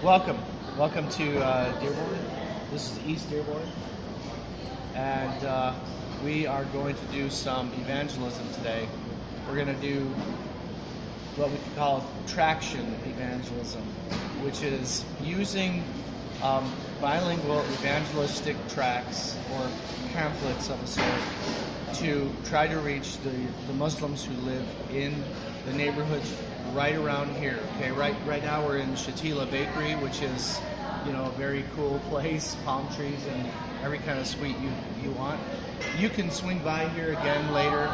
Welcome. Welcome to Dearborn. This is East Dearborn. And we are going to do some evangelism today. We're going to do what we could call traction evangelism, which is using bilingual evangelistic tracts or pamphlets of a sort to try to reach the Muslims who live in the neighborhoods right around here. Okay, right now we're in Shatila Bakery, which is, a very cool place, palm trees and every kind of sweet you want. You can swing by here again later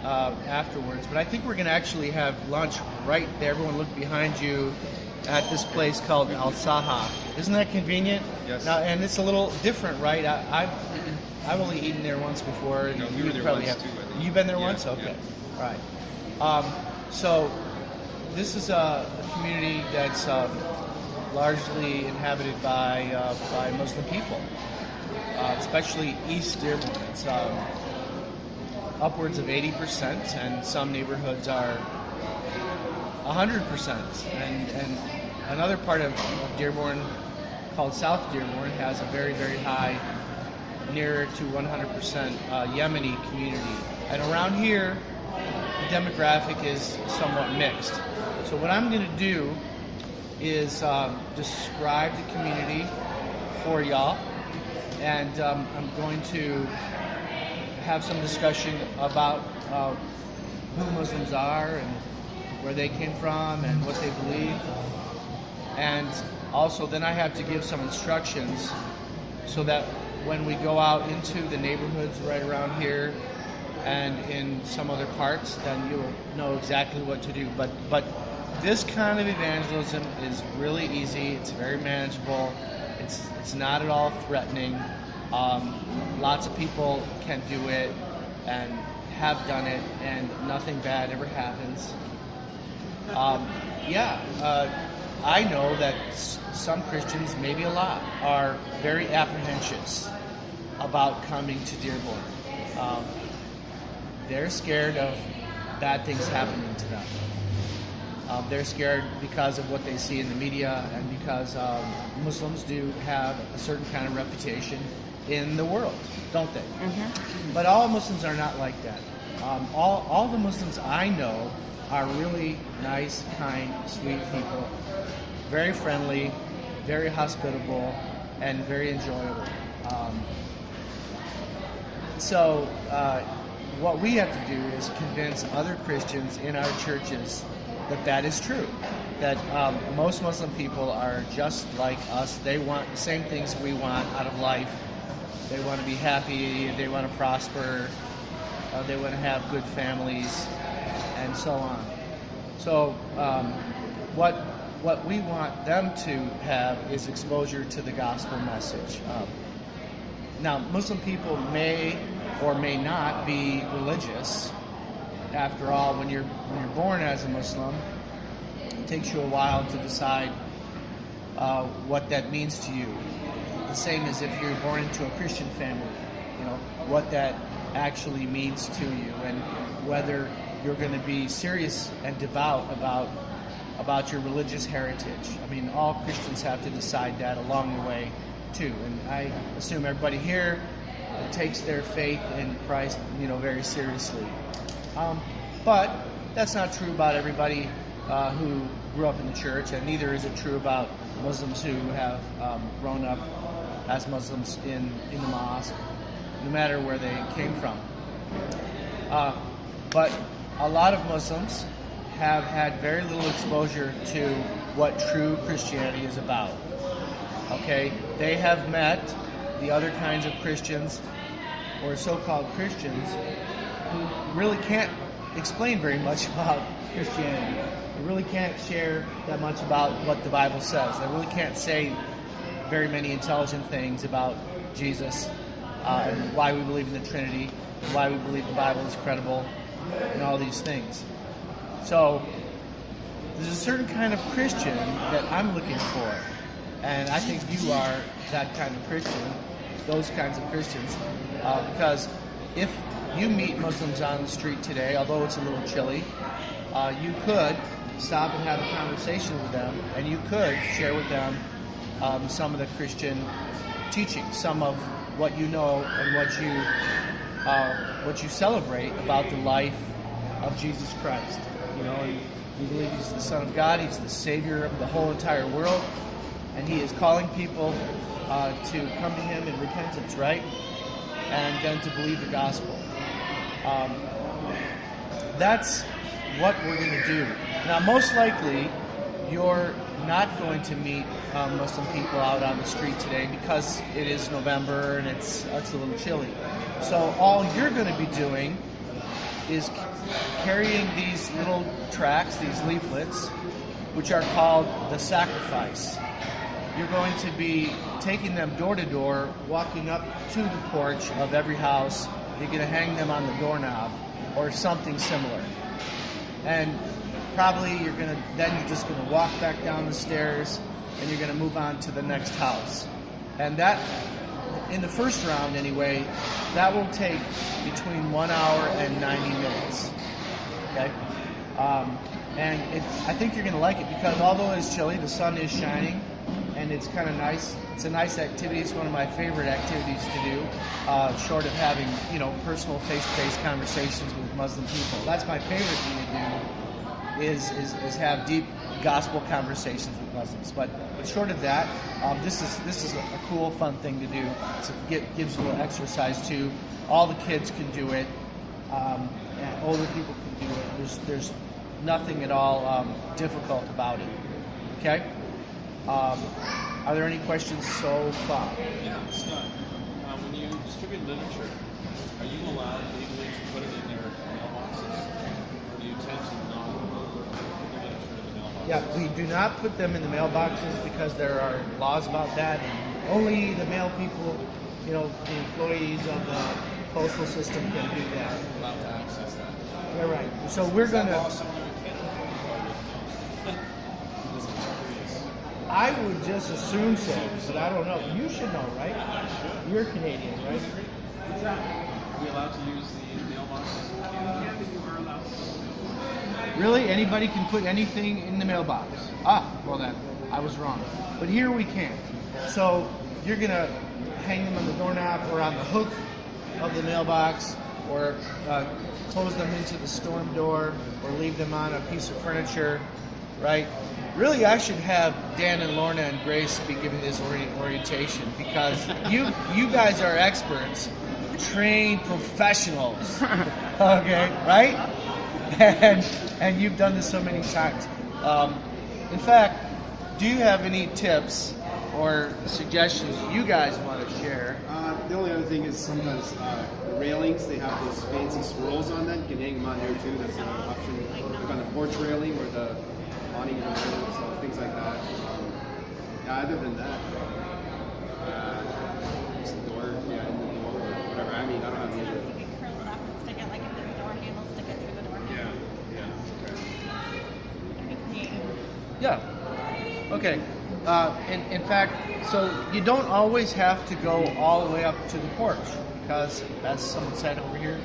afterwards, but I think we're going to actually have lunch right there. Everyone look behind you at this place called Al Saha. Isn't that convenient? Yes. Now, and it's a little different, right? I've only eaten there once before. And we were there probably once have. too, I think. You've been there Yeah, once? Okay. yeah. All right. So this is a community that's largely inhabited by Muslim people, especially East Dearborn. It's upwards of 80%, and some neighborhoods are 100%. And another part of Dearborn, called South Dearborn, has a very, very high, near to 100% Yemeni community. And around here, the demographic is somewhat mixed. So what I'm going to do is describe the community for y'all, and I'm going to have some discussion about who Muslims are and where they came from and what they believe. And also then I have to give some instructions so that when we go out into the neighborhoods right around here and in some other parts, then you'll know exactly what to do. But this kind of evangelism is really easy. It's very manageable. It's not at all threatening. Lots of people can do it and have done it, and nothing bad ever happens. I know that some Christians, maybe a lot, are very apprehensive about coming to Dearborn. They're scared of bad things happening to them. They're scared because of what they see in the media, and because Muslims do have a certain kind of reputation in the world, don't they? Mm-hmm. But all Muslims are not like that. All the Muslims I know are really nice, kind, sweet people, very friendly, very hospitable, and very enjoyable. So what we have to do is convince other Christians in our churches that is true, that most Muslim people are just like us. They want the same things we want out of life. They want to be happy, they want to prosper, they want to have good families, and so on. So what we want them to have is exposure to the gospel message. Now, Muslim people may or may not be religious. After all, when you're born as a Muslim, it takes you a while to decide what that means to you. The same as if you're born into a Christian family, what that actually means to you, and whether you're going to be serious and devout about your religious heritage. I mean, all Christians have to decide that along the way, too. And I assume everybody here takes their faith in Christ, very seriously. But that's not true about everybody who grew up in the church, and neither is it true about Muslims who have grown up as Muslims in the mosque, no matter where they came from. But a lot of Muslims have had very little exposure to what true Christianity is about. Okay? They have met the other kinds of Christians, or so-called Christians, who really can't explain very much about Christianity. They really can't share that much about what the Bible says. They really can't say very many intelligent things about Jesus, and why we believe in the Trinity, and why we believe the Bible is credible, and all these things. So there's a certain kind of Christian that I'm looking for, and I think you are that kind of Christian, those kinds of Christians, because if you meet Muslims on the street today, although it's a little chilly, you could stop and have a conversation with them, and you could share with them some of the Christian teaching, some of what you know and what you celebrate about the life of Jesus Christ. You know, and we believe He's the Son of God. He's the Savior of the whole entire world, and He is calling people to come to Him in repentance, right? And then to believe the gospel. That's what we're going to do. Now, most likely, you're not going to meet Muslim people out on the street today because it is November and it's a little chilly. So all you're going to be doing is carrying these little tracts, these leaflets, which are called the sacrifice. You're going to be taking them door to door, walking up to the porch of every house. You're going to hang them on the doorknob or something similar. And probably you're just going to walk back down the stairs and you're going to move on to the next house. And that, in the first round anyway, that will take between 1 hour and 90 minutes. Okay? And I think you're going to like it because although it's chilly, the sun is shining and it's kind of nice. It's a nice activity. It's one of my favorite activities to do, short of having, personal face-to-face conversations with Muslim people. That's my favorite thing to do, is have deep gospel conversations with Muslims. But short of that, this is a cool, fun thing to do. It gives you a little exercise too. All the kids can do it, and older people can do it. There's nothing at all difficult about it. Okay. Are there any questions so far? Yeah, Scott. When you distribute literature, are you allowed legally to put it in their mailboxes, or do you tend to not put the literature in the mailboxes? Yeah, we do not put them in the mailboxes because there are laws about that, and only the mail people, the employees of the postal system can do that. Allowed to access that. You're right. So we're going to. I would just assume so, but I don't know. You should know, right? You're Canadian, right? Are we allowed to use the mailboxes in Canada? Really? Anybody can put anything in the mailbox? Well then, I was wrong. But here we can't. So you're going to hang them on the doorknob or on the hook of the mailbox, or close them into the storm door, or leave them on a piece of furniture, right? Really, I should have Dan and Lorna and Grace be giving this orientation because you guys are experts, trained professionals, okay, right? And you've done this so many times. In fact, do you have any tips or suggestions you guys want to share? The only other thing is sometimes the railings, they have those fancy swirls on them. You can hang them on there too. That's an option. Like on the porch railing or the awning and so things like that. Other than that, just the door, in the door or whatever. I mean, I don't have any other. You can curl it up and stick it like into the door handle, stick it through the door handle. Yeah. Okay. In fact, so you don't always have to go all the way up to the porch because, as someone said over here,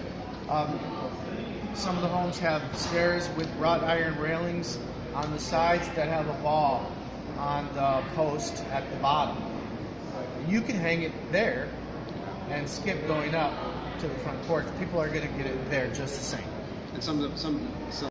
some of the homes have stairs with wrought iron railings on the sides that have a ball on the post at the bottom. You can hang it there and skip going up to the front porch. People are going to get it there just the same. And some